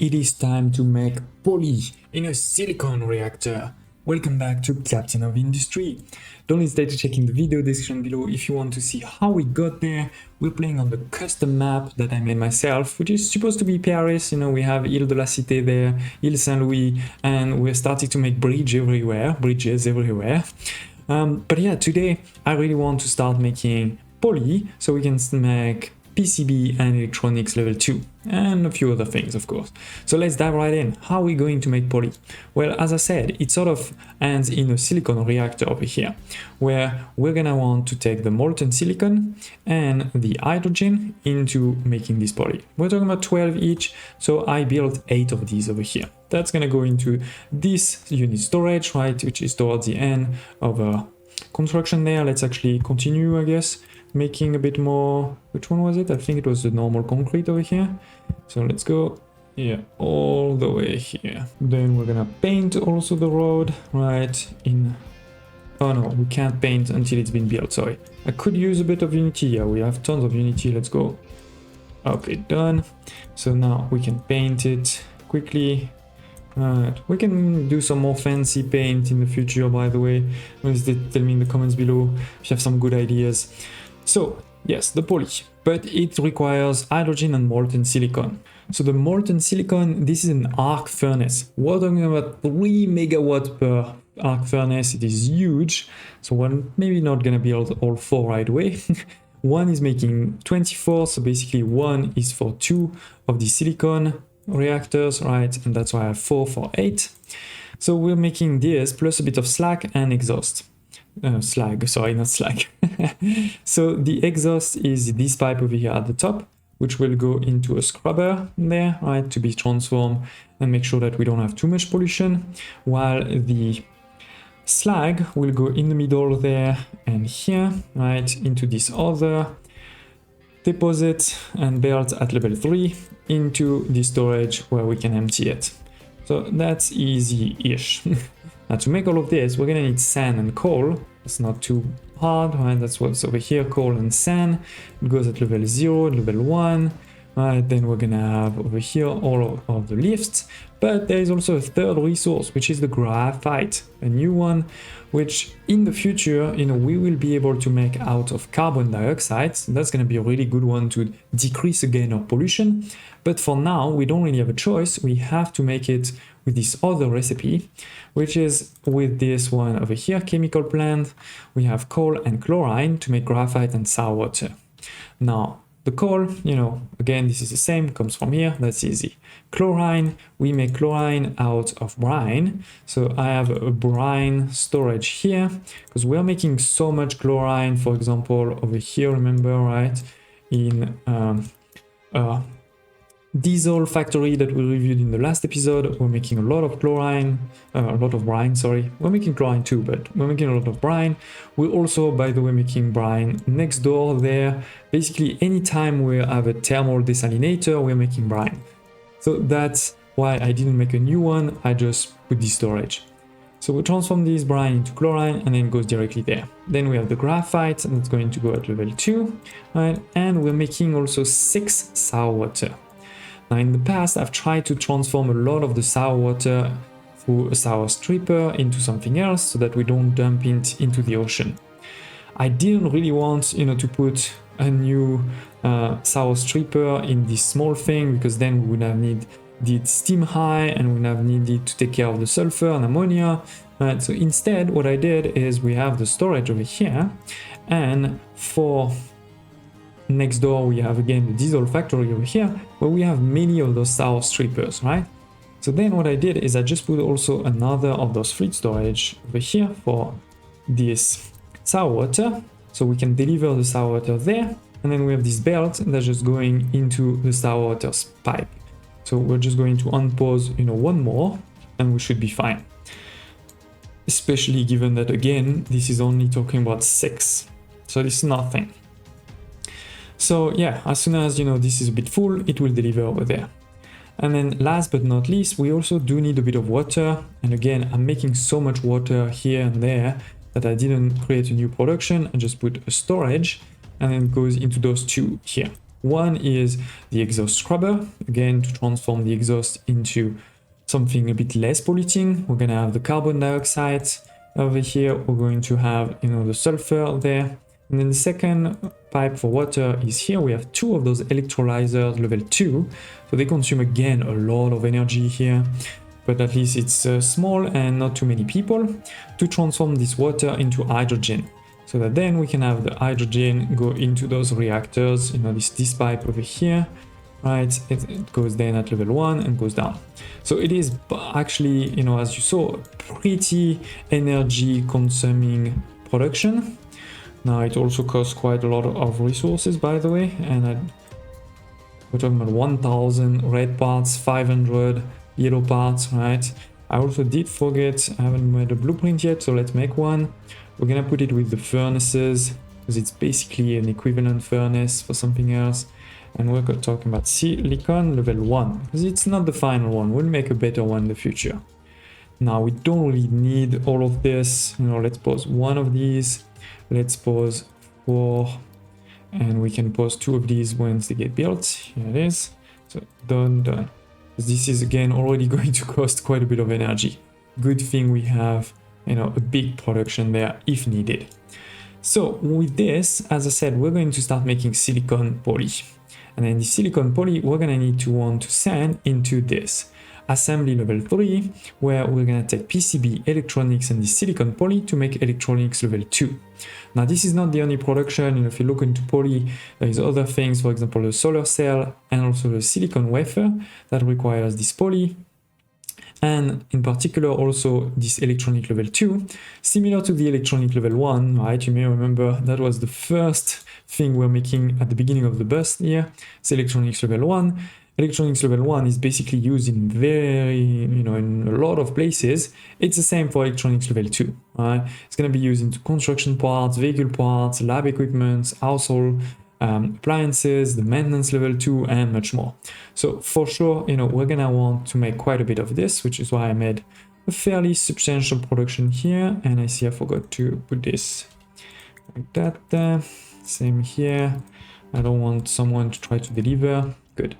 it is time to make poly in a silicon reactor. Welcome back to Captain of Industry. Don't hesitate to check in the video description below if you want to see how we got there. We're playing on the custom map that I made myself, which is supposed to be Paris. You know, we have Ile de la Cité there, Ile Saint-Louis, and we're starting to make bridges everywhere. But yeah, today I really want to start making poly so we can make PCB and electronics level 2 and a few other things, of course. So let's dive right in. How are we going to make poly? Well, as I said, it sort of ends in a silicon reactor over here, where we're gonna want to take the molten silicon and the hydrogen into making this poly. We're talking about 12 each, so I built 8 of these over here. That's gonna go into this unit storage, right, which is towards the end of construction there. Let's actually continue, I guess, making a bit more. Which one was it? I think it was the normal concrete over here. So let's go, yeah, all the way here. Then we're gonna paint also the road right in. Oh no, we can't paint until it's been built, sorry. I could use a bit of Unity. Yeah, we have tons of Unity. Let's go. Okay, done. So now we can paint it quickly. We can do some more fancy paint in the future, by the way. Please tell me in the comments below if you have some good ideas. So yes, the poly, but it requires hydrogen and molten silicon. So the molten silicon, this is an arc furnace. We're talking about 3 megawatts per arc furnace. It is huge. So we're maybe not gonna build all 4 right away. One is making 24, so basically one is for 2 of the silicon reactors, right? And that's why I have 4 for 8. So we're making this plus a bit of slag and exhaust. Slag, sorry, not slag. So the exhaust is this pipe over here at the top, which will go into a scrubber there, right, to be transformed and make sure that we don't have too much pollution, while the slag will go in the middle there and here, right, into this other deposit and belt at level 3 into the storage where we can empty it. So that's easy-ish. Now to make all of this, we're gonna need sand and coal. It's not too hard, right? That's what's over here, coal and sand. It goes at level 0, level 1. Right, then we're gonna have over here all of the lifts, but there is also a third resource, which is the graphite, a new one, which in the future, you know, we will be able to make out of carbon dioxide. So that's gonna be a really good one to decrease again our pollution. But for now, we don't really have a choice. We have to make it with this other recipe, which is with this one over here, chemical plant. We have coal and chlorine to make graphite and sour water. Now, the coal, you know, again, this is the same, comes from here, that's easy. Chlorine, we make chlorine out of brine. So I have a brine storage here, because we're making so much chlorine, for example, over here, remember, right? In diesel factory that we reviewed in the last episode, we're making a lot of chlorine, a lot of brine, sorry. We're making chlorine too, but we're making a lot of brine. We're also, by the way, making brine next door there. Basically, anytime we have a thermal desalinator, we're making brine. So that's why I didn't make a new one, I just put this storage. So we transform this brine into chlorine and then it goes directly there. Then we have the graphite and it's going to go at level 2, right? And we're making also 6 sour water. Now in the past, I've tried to transform a lot of the sour water through a sour stripper into something else so that we don't dump it into the ocean. I didn't really want, you know, to put a new sour stripper in this small thing, because then we would have needed steam high and we would have needed to take care of the sulfur and ammonia. Right? So instead, what I did is we have the storage over here, and for next door we have again the diesel factory over here, where we have many of those sour strippers, right? So then what I did is I just put also another of those fleet storage over here for this sour water, so we can deliver the sour water there, and then we have this belt that's just going into the sour water pipe. So we're just going to unpause, you know, one more and we should be fine, especially given that again this is only talking about 6, so this is nothing. So yeah, as soon as, you know, this is a bit full, it will deliver over there. And then last but not least, we also do need a bit of water. And again, I'm making so much water here and there that I didn't create a new production. I just put a storage and then it goes into those 2 here. One is the exhaust scrubber, again to transform the exhaust into something a bit less polluting. We're going to have the carbon dioxide over here. We're going to have, the sulfur there. And then the second pipe for water is here. We have two of those electrolyzers level 2. So they consume again a lot of energy here, but at least it's small and not too many people, to transform this water into hydrogen. So that then we can have the hydrogen go into those reactors, this pipe over here, right? It goes then at level 1 and goes down. So it is actually, as you saw, pretty energy consuming production. Now it also costs quite a lot of resources, by the way, and we're talking about 1000 red parts, 500 yellow parts, right? I also did forget, I haven't made a blueprint yet, so let's make one. We're gonna put it with the furnaces, because it's basically an equivalent furnace for something else. And we're talking about silicon level 1, because it's not the final one. We'll make a better one in the future. Now we don't really need all of this. Let's pause one of these. Let's pause 4, and we can pause 2 of these once they get built. Here it is. So done. This is again already going to cost quite a bit of energy. Good thing we have, a big production there if needed. So with this, as I said, we're going to start making silicon poly. And then the silicon poly, we're gonna need to want to send into this assembly level 3, where we're gonna take PCB, electronics, and the silicon poly to make electronics level 2. Now this is not the only production. If you look into poly, there is other things, for example, the solar cell and also the silicon wafer that requires this poly. And in particular also this electronic level 2, similar to the electronic level 1, right? You may remember that was the first thing we're making at the beginning of the bus here. It's electronics level 1. Electronics level 1 is basically used in in a lot of places. It's the same for electronics level 2, right? It's going to be used into construction parts, vehicle parts, lab equipment, household appliances, the maintenance level 2, and much more. So for sure, we're going to want to make quite a bit of this, which is why I made a fairly substantial production here. And I see I forgot to put this like that. Same here. I don't want someone to try to deliver. Good.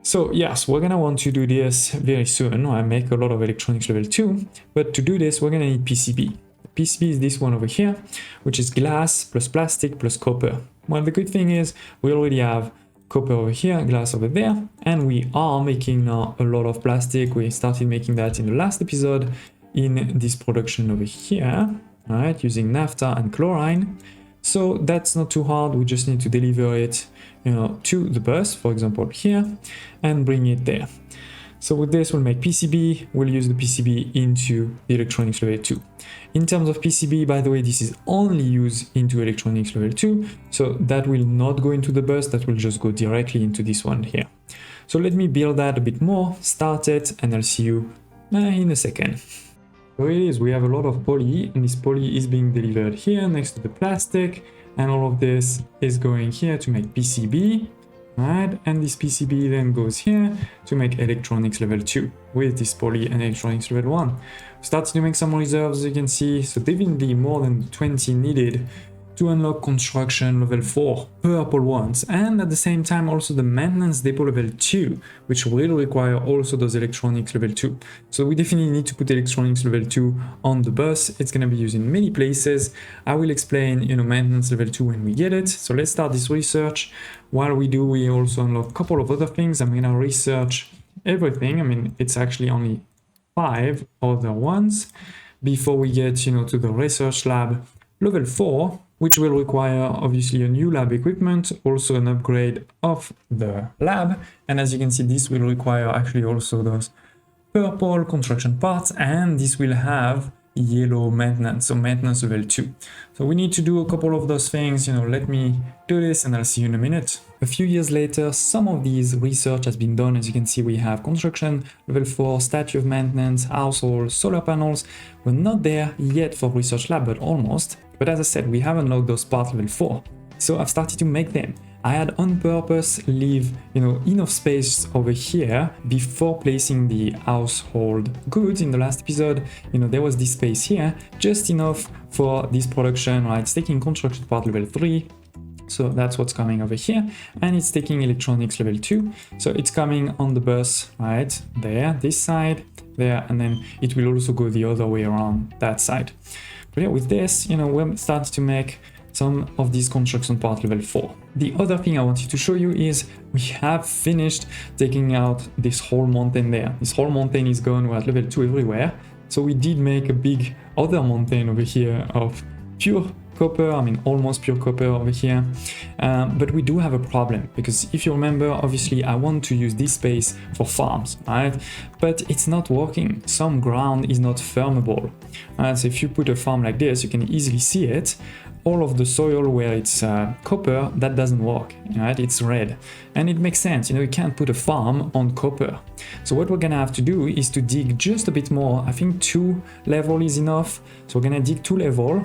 So yes, we're gonna want to do this very soon. I make a lot of electronics level 2, but to do this, we're gonna need PCB. PCB is this one over here, which is glass plus plastic plus copper. Well, the good thing is we already have copper over here, glass over there, and we are making now a lot of plastic. We started making that in the last episode in this production over here, right, using naphtha and chlorine. So that's not too hard. We just need to deliver it, to the bus, for example, here, and bring it there. So with this, we'll make PCB. We'll use the PCB into the electronics level 2. In terms of PCB, by the way, this is only used into electronics level 2. So that will not go into the bus. That will just go directly into this one here. So let me build that a bit more, start it, and I'll see you in a second. So it is, we have a lot of poly, and this poly is being delivered here next to the plastic, and all of this is going here to make PCB, right? And this PCB then goes here to make electronics level 2 with this poly and electronics level 1. Starting to make some reserves, as you can see, so definitely more than 20 needed to unlock construction level 4 purple ones, and at the same time also the maintenance depot level 2, which will require also those electronics level 2. So we definitely need to put electronics level 2 on the bus. It's going to be used in many places. I will explain maintenance level 2 when we get it. So let's start this research. While we do, we also unlock a couple of other things. I'm going to research everything. I mean, it's actually only 5 other ones before we get to the research lab level 4, which will require obviously a new lab equipment, also an upgrade of the lab. And as you can see, this will require actually also those purple construction parts, and this will have yellow maintenance, so maintenance level 2. So we need to do a couple of those things. Let me do this and I'll see you in a minute. A few years later, some of these research has been done. As you can see, we have construction level 4, statue of maintenance, household, solar panels. We're not there yet for research lab, but almost. But as I said, we have unlocked those parts level 4. So I've started to make them. I had on purpose leave, enough space over here before placing the household goods in the last episode. There was this space here, just enough for this production, right? It's taking construction part level 3. So that's what's coming over here, and it's taking electronics level 2. So it's coming on the bus right there, this side, there, and then it will also go the other way around that side. But yeah, with this, we're starting to make some of these construction part level 4. The other thing I wanted to show you is we have finished taking out this whole mountain there. This whole mountain is gone, we're at level 2 everywhere. So we did make a big other mountain over here of pure copper, almost pure copper over here. But we do have a problem, because if you remember, obviously I want to use this space for farms, right? But it's not working. Some ground is not firmable. So if you put a farm like this, you can easily see it. All of the soil where it's copper, that doesn't work, right? It's red. And it makes sense, you can't put a farm on copper. So what we're gonna have to do is to dig just a bit more. I think 2 level is enough. So we're gonna dig 2 level,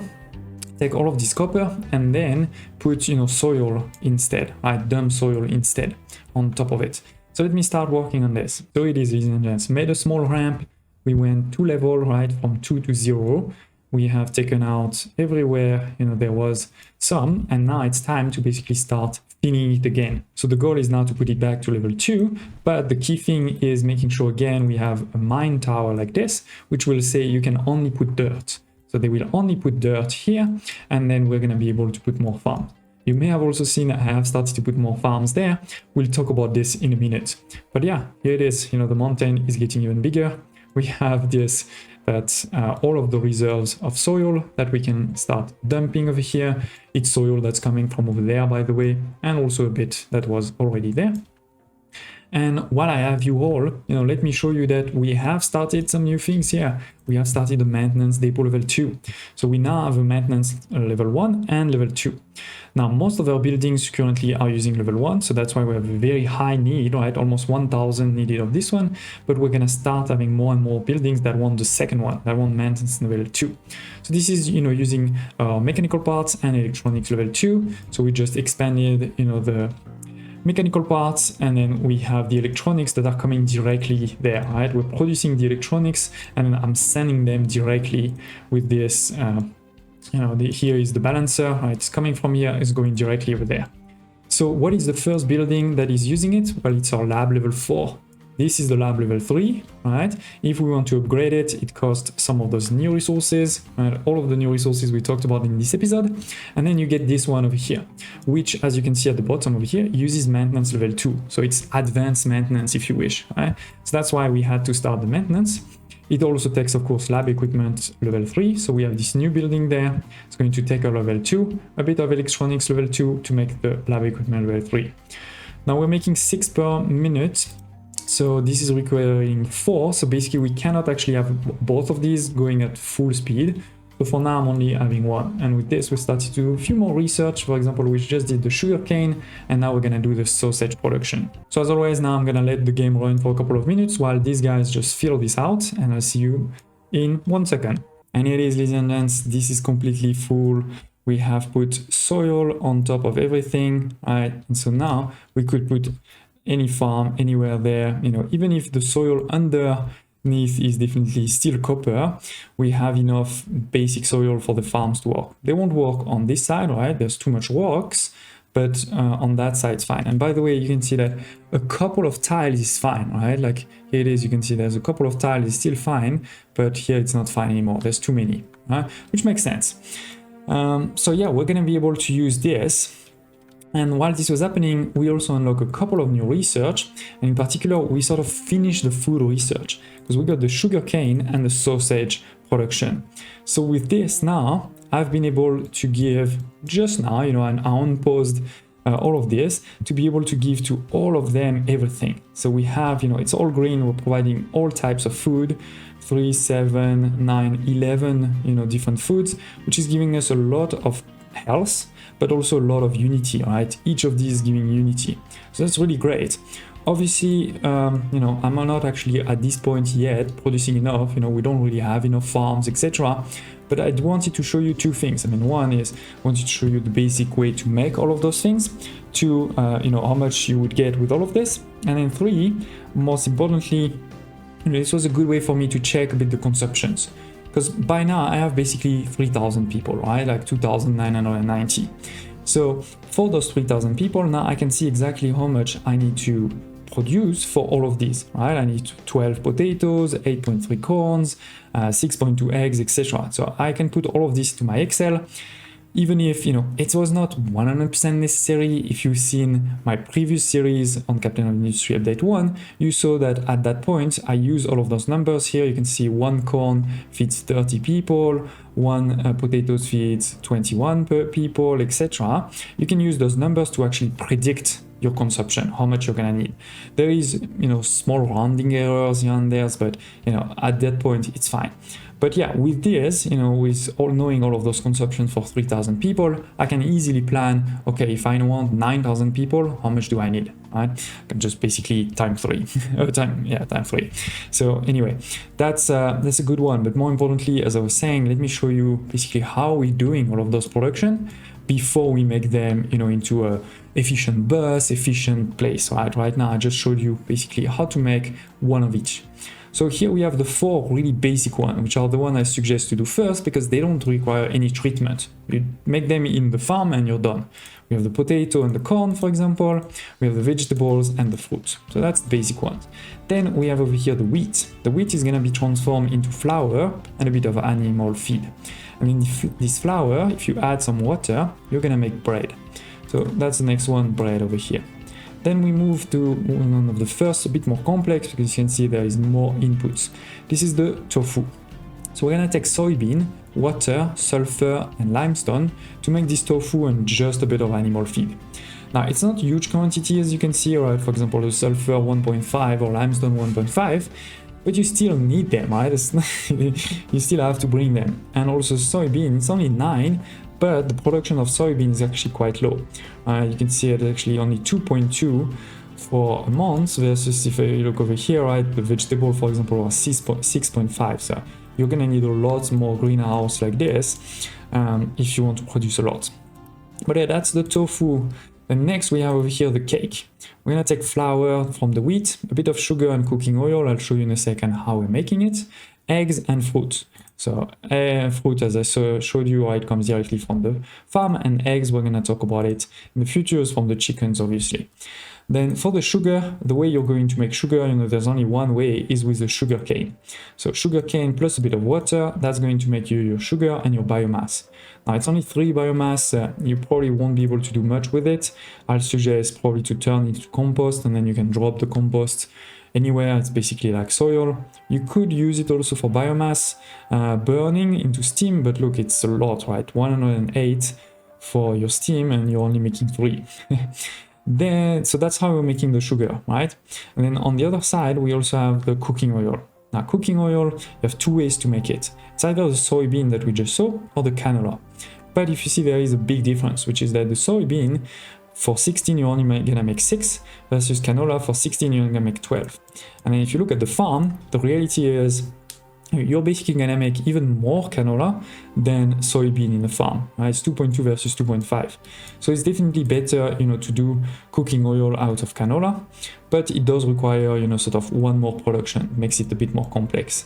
take all of this copper, and then put, soil instead, right? Dump soil instead on top of it. So let me start working on this. So it is, ladies and gents, made a small ramp. We went 2 level, right? From 2 to 0. We have taken out everywhere, there was some, and now it's time to basically start thinning it again. So the goal is now to put it back to level 2, but the key thing is making sure again we have a mine tower like this, which will say you can only put dirt. So they will only put dirt here, and then we're gonna be able to put more farms. You may have also seen I have started to put more farms there. We'll talk about this in a minute. But yeah, here it is, the mountain is getting even bigger. We have this, that's all of the reserves of soil that we can start dumping over here. It's soil that's coming from over there, by the way, and also a bit that was already there. And while I have you all, let me show you that we have started some new things here. We have started a maintenance depot level 2. So we now have a maintenance level 1 and level 2. Now, most of our buildings currently are using level 1, so that's why we have a very high need, right? Almost 1,000 needed of this one, but we're gonna start having more and more buildings that want the second one, that want maintenance level 2. So this is, using mechanical parts and electronics level 2. So we just expanded, the mechanical parts, and then we have the electronics that are coming directly there, right? We're producing the electronics, and I'm sending them directly with this, here is the balancer, right? It's coming from here, it's going directly over there. So what is the first building that is using it? Well, it's our lab level 4. This is the lab level 3, right? If we want to upgrade it, it costs some of those new resources, right? All of the new resources we talked about in this episode. And then you get this one over here, which, as you can see at the bottom over here, uses maintenance level 2. So it's advanced maintenance, if you wish, right? So that's why we had to start the maintenance. It also takes, of course, lab equipment level 3. So we have this new building there. It's going to take a level 2, a bit of electronics level 2 to make the lab equipment level 3. Now we're making 6 per minute. So this is requiring 4, so basically we cannot actually have both of these going at full speed. So for now I'm only having 1, and with this we started to do a few more research. For example, we just did the sugarcane, and now we're gonna do the sausage production. So as always, now I'm gonna let the game run for a couple of minutes while these guys just fill this out, and I'll see you in 1 second. And here it is, ladies and gents, this is completely full. We have put soil on top of everything, right? And so now we could put any farm anywhere there, even if the soil underneath is definitely still copper, we have enough basic soil for the farms to work. They won't work on this side, right? There's too much rocks, but on that side it's fine. And by the way, you can see that a couple of tiles is fine, right? Like here it is, you can see there's a couple of tiles is still fine, but here it's not fine anymore. There's too many, right? Which makes sense. So yeah, we're gonna be able to use this. And while this was happening, we also unlocked a couple of new research, and in particular, we sort of finished the food research, because we got the sugarcane and the sausage production. So with this now, I've been able to give just now, and I unpaused all of this to be able to give to all of them everything. So we have, it's all green, we're providing all types of food, 3, 7, 9, 11, different foods, which is giving us a lot of health, but also a lot of unity, right? Each of these giving unity. So that's really great. Obviously, I'm not actually at this point yet producing enough, we don't really have enough farms, etc. But I wanted to show you 2 things. One is I wanted to show you the basic way to make all of those things. 2, how much you would get with all of this. And then 3, most importantly, this was a good way for me to check a bit the consumptions. Because by now I have basically 3,000 people, right? Like 2,990. So for those 3,000 people, now I can see exactly how much I need to produce for all of these, right? I need 12 potatoes, 8.3 corns, 6.2 eggs, etc. So I can put all of this to my Excel, even if, it was not 100% necessary. If you've seen my previous series on Captain of Industry Update 1, you saw that at that point, I use all of those numbers here. You can see one corn feeds 30 people, one potatoes feeds 21 per people, etc. You can use those numbers to actually predict your consumption, how much you're gonna need. There is, small rounding errors here and there, but, at that point, it's fine. But yeah, with this, with knowing all of those consumptions for 3,000 people, I can easily plan, okay, if I want 9,000 people, how much do I need, right? I can just basically time 3, time 3. So anyway, that's a good one. But more importantly, as I was saying, let me show you basically how we're doing all of those production before we make them, into a efficient bus, efficient place, right? Right now, I just showed you basically how to make one of each. So here we have the 4 really basic ones, which are the ones I suggest to do first because they don't require any treatment. You make them in the farm and you're done. We have the potato and the corn, for example. We have the vegetables and the fruit. So that's the basic ones. Then we have over here the wheat. The wheat is going to be transformed into flour and a bit of animal feed. And in this flour, if you add some water, you're going to make bread. So that's the next one, bread over here. Then we move to one of the first, a bit more complex, because you can see there is more inputs. This is the tofu. So we're gonna take soybean, water, sulfur, and limestone to make this tofu and just a bit of animal feed. Now, it's not huge quantity, as you can see, right? For example, the sulfur 1.5 or limestone 1.5, but you still need them, right? You still have to bring them. And also soybean, it's only 9, but the production of soybean is actually quite low. You can see it's actually only 2.2 for a month versus if you look over here, right, the vegetable, for example, was 6.5. So you're gonna need a lot more greenhouse like this if you want to produce a lot. But yeah, that's the tofu. And next we have over here the cake. We're gonna take flour from the wheat, a bit of sugar and cooking oil. I'll show you in a second how we're making it. Eggs and fruit. So fruit, as I showed you, it comes directly from the farm, and eggs, we're going to talk about it in the future, from the chickens, obviously. Then for the sugar, the way you're going to make sugar, there's only one way, is with the sugar cane. So sugar cane plus a bit of water, that's going to make you your sugar and your biomass. Now it's only 3 biomass, you probably won't be able to do much with it. I'll suggest probably to turn it to compost, and then you can drop the compost anywhere. It's basically like soil. You could use it also for biomass, burning into steam, but look, it's a lot, right? 108 for your steam, and you're only making 3. So that's how we're making the sugar, right? And then on the other side, we also have the cooking oil. Now, cooking oil, you have 2 ways to make it. It's either the soybean that we just saw or the canola. But if you see, there is a big difference, which is that the soybean, for 16, you're only gonna make 6, versus canola, for 16, you're gonna make 12. And then if you look at the farm, the reality is you're basically gonna make even more canola than soybean in the farm, right? It's 2.2 versus 2.5. So it's definitely better, to do cooking oil out of canola, but it does require, sort of one more production, makes it a bit more complex.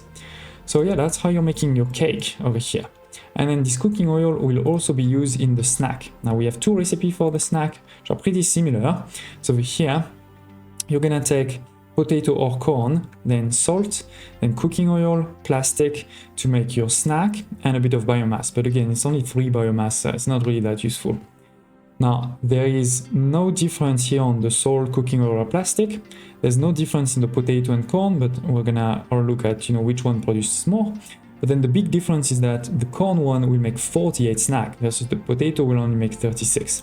So yeah, that's how you're making your cake over here. And then this cooking oil will also be used in the snack. Now we have 2 recipes for the snack, which are pretty similar. So over here, you're gonna take potato or corn, then salt, then cooking oil, plastic to make your snack, and a bit of biomass. But again, it's only 3 biomass, so it's not really that useful. Now, there is no difference here on the salt, cooking oil, or plastic. There's no difference in the potato and corn, but we're gonna look at which one produces more. But then the big difference is that the corn one will make 48 snack versus the potato will only make 36.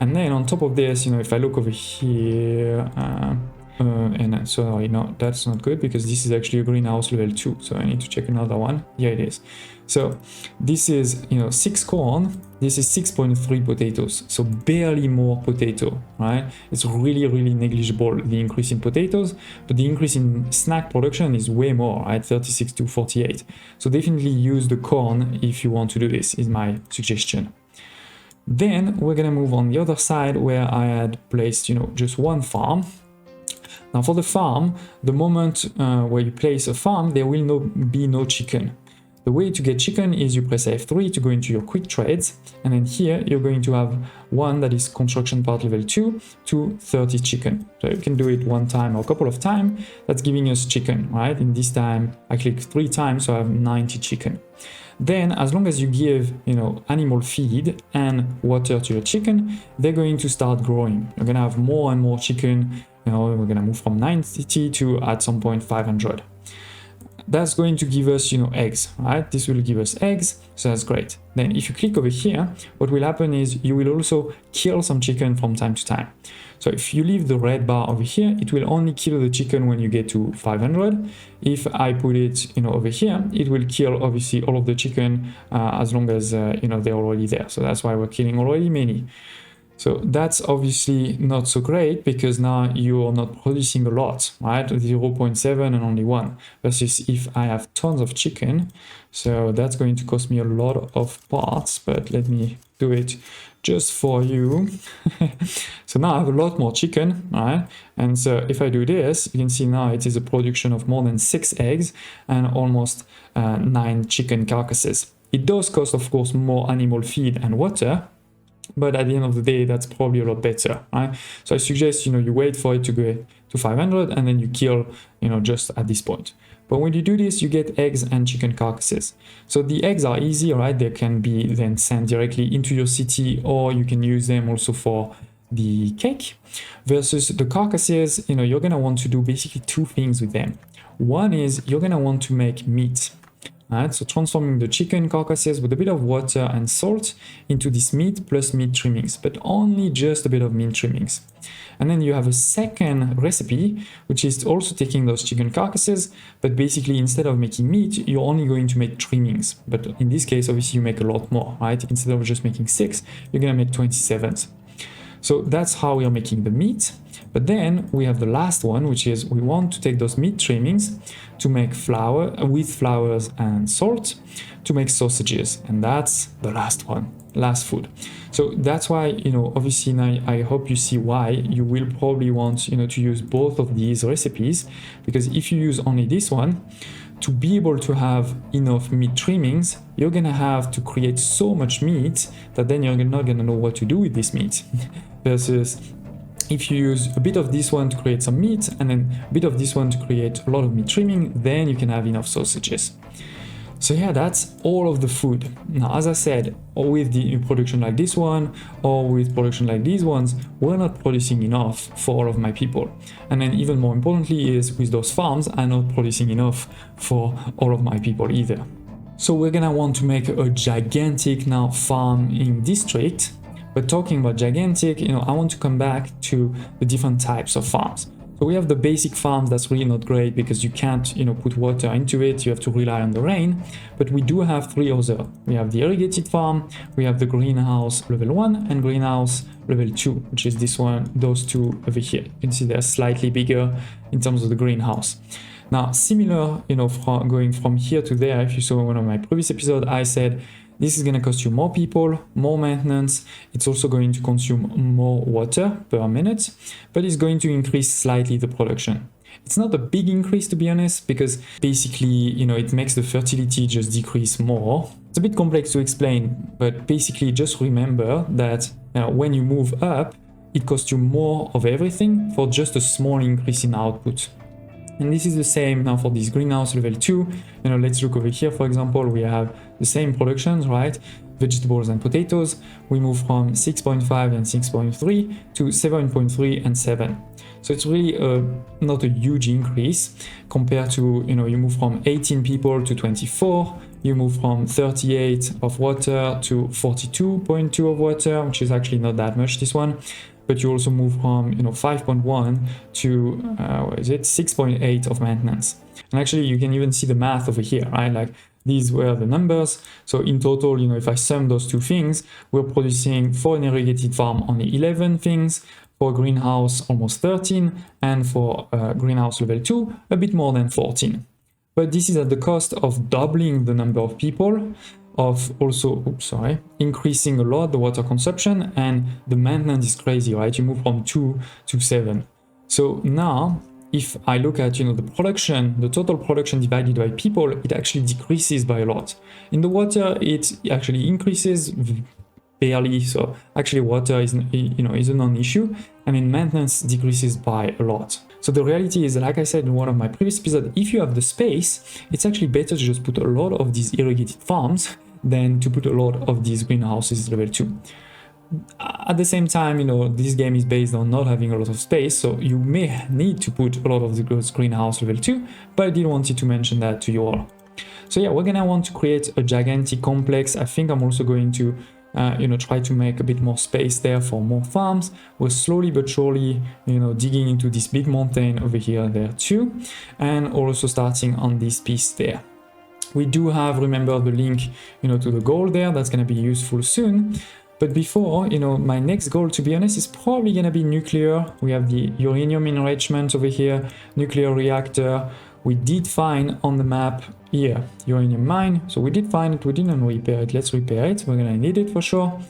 And then on top of this, if I look over here, and sorry, no, that's not good because this is actually a greenhouse level 2. So I need to check another one. Here it is. So this is, 6 corn. This is 6.3 potatoes. So barely more potato, right? It's really, really negligible, the increase in potatoes, but the increase in snack production is way more, right? 36 to 48. So definitely use the corn if you want to do this, is my suggestion. Then we're gonna move on the other side where I had placed, just one farm. Now for the farm, the moment where you place a farm, there will be no chicken. The way to get chicken is you press F3 to go into your quick trades, and then here you're going to have one that is construction part level 2 to 30 chicken. So you can do it one time or a couple of times. That's giving us chicken, right? In this time I click 3 times, so I have 90 chicken. Then as long as you give, animal feed and water to your chicken, they're going to start growing. You're gonna have more and more chicken. We're gonna move from 90 to at some point 500. That's going to give us, eggs, right? This will give us eggs, so that's great. Then if you click over here, what will happen is you will also kill some chicken from time to time. So if you leave the red bar over here, it will only kill the chicken when you get to 500. If I put it, over here, it will kill obviously all of the chicken as long as, they're already there. So that's why we're killing already many. So that's obviously not so great because now you are not producing a lot, right? 0.7 and only 1 versus if I have tons of chicken. So that's going to cost me a lot of parts, but let me do it just for you. So now I have a lot more chicken, right? And so if I do this, you can see now it is a production of more than 6 eggs and almost 9 chicken carcasses. It does cost, of course, more animal feed and water, but at the end of the day, that's probably a lot better, right? So I suggest, you wait for it to go to 500 and then you kill, just at this point. But when you do this, you get eggs and chicken carcasses. So the eggs are easy, right? They can be then sent directly into your city, or you can use them also for the cake. Versus the carcasses, you're gonna want to do basically 2 things with them. One is you're gonna want to make meat. Right, so transforming the chicken carcasses with a bit of water and salt into this meat plus meat trimmings, but only just a bit of meat trimmings. And then you have a second recipe, which is also taking those chicken carcasses, but basically instead of making meat, you're only going to make trimmings. But in this case, obviously you make a lot more, right? Instead of just making 6, you're gonna make 27s. So that's how we are making the meat. But then we have the last one, which is we want to take those meat trimmings to make flour with flours and salt to make sausages. And that's the last one, last food. So that's why, obviously now I hope you see why you will probably want, to use both of these recipes, because if you use only this one, to be able to have enough meat trimmings, you're gonna have to create so much meat that then you're not gonna know what to do with this meat. Versus if you use a bit of this one to create some meat and then a bit of this one to create a lot of meat trimming, then you can have enough sausages. So yeah, that's all of the food. Now, as I said, with the production like this one or with production like these ones, we're not producing enough for all of my people. And then even more importantly is with those farms, I'm not producing enough for all of my people either. So we're gonna want to make a gigantic now farming district. But talking about gigantic, I want to come back to the different types of farms. So we have the basic farms that's really not great because you can't, put water into it. You have to rely on the rain. But we do have 3 other. We have the irrigated farm, we have the greenhouse level 1 and greenhouse level 2, which is this one, those 2 over here. You can see they're slightly bigger in terms of the greenhouse. Now, similar, going from here to there, if you saw one of my previous episodes, I said, this is going to cost you more people, more maintenance. It's also going to consume more water per minute, but it's going to increase slightly the production. It's not a big increase, to be honest, because basically, it makes the fertility just decrease more. It's a bit complex to explain, but basically just remember that when you move up, it costs you more of everything for just a small increase in output. And this is the same now for this greenhouse level 2. Let's look over here, for example, we have the same productions, right? Vegetables and potatoes. We move from 6.5 and 6.3 to 7.3 and 7. So it's really not a huge increase compared to, you move from 18 people to 24. You move from 38 of water to 42.2 of water, which is actually not that much, this one. But you also move from 5.1 to 6.8 of maintenance. And actually you can even see the math over here, right? Like these were the numbers. So in total, if I sum those 2 things, we're producing for an irrigated farm only 11 things, for greenhouse almost 13, and for greenhouse level 2 a bit more than 14. But this is at the cost of doubling the number of people, of also increasing a lot the water consumption, and the maintenance is crazy, right? You move from 2 to 7. So now if I look at, the production, the total production divided by people, it actually decreases by a lot. In the water, it actually increases barely. So actually water is, is a non-issue. I mean, maintenance decreases by a lot. So the reality is, like I said in one of my previous episodes, if you have the space, it's actually better to just put a lot of these irrigated farms than to put a lot of these greenhouses level 2. At the same time, this game is based on not having a lot of space, so you may need to put a lot of the greenhouse level 2, but I did want to mention that to you all. So yeah, we're gonna want to create a gigantic complex. I think I'm also going to try to make a bit more space there for more farms. We're slowly but surely, digging into this big mountain over here and there too, and also starting on this piece there. We do have, remember, the link, to the goal there. That's going to be useful soon. But before, my next goal, to be honest, is probably going to be nuclear. We have the uranium enrichment over here, nuclear reactor. We did find on the map here, uranium mine. So we did find it, we didn't repair it. Let's repair it. We're going to need it for sure.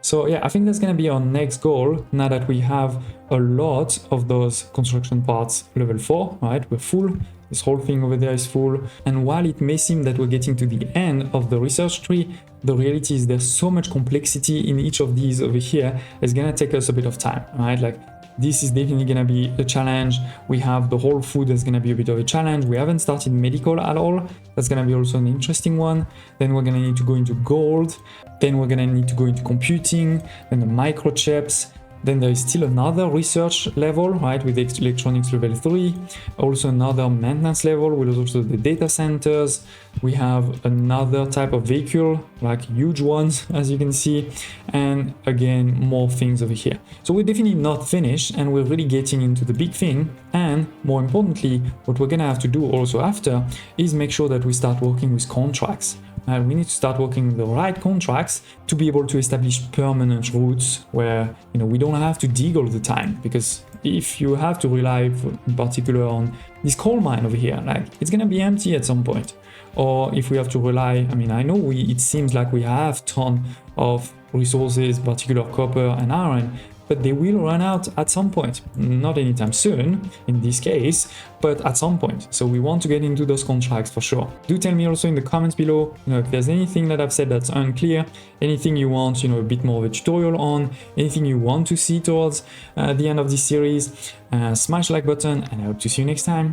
So yeah, I think that's going to be our next goal now that we have a lot of those construction parts level 4, right? We're full. This whole thing over there is full. And while it may seem that we're getting to the end of the research tree, the reality is there's so much complexity in each of these over here. It's going to take us a bit of time, right? Like, this is definitely going to be a challenge. We have the whole food that's going to be a bit of a challenge. We haven't started medical at all. That's going to be also an interesting one. Then we're going to need to go into gold. Then we're going to need to go into computing, then the microchips. Then there is still another research level, right, with electronics level 3. Also another maintenance level with also the data centers. We have another type of vehicle, like huge ones, as you can see. And again, more things over here. So we're definitely not finished, and we're really getting into the big thing. And more importantly, what we're gonna have to do also after is make sure that we start working with contracts. We need to start working with the right contracts to be able to establish permanent routes where we don't have to dig all the time, because if you have to rely in particular on this coal mine over here, like, it's gonna be empty at some point. Or if we have to rely, I mean, I know it seems like we have ton of resources, particular copper and iron, but they will run out at some point. Not anytime soon in this case, but at some point. So we want to get into those contracts for sure. Do tell me also in the comments below, if there's anything that I've said that's unclear, anything you want, a bit more of a tutorial on, anything you want to see towards the end of this series. Smash the like button, and I hope to see you next time.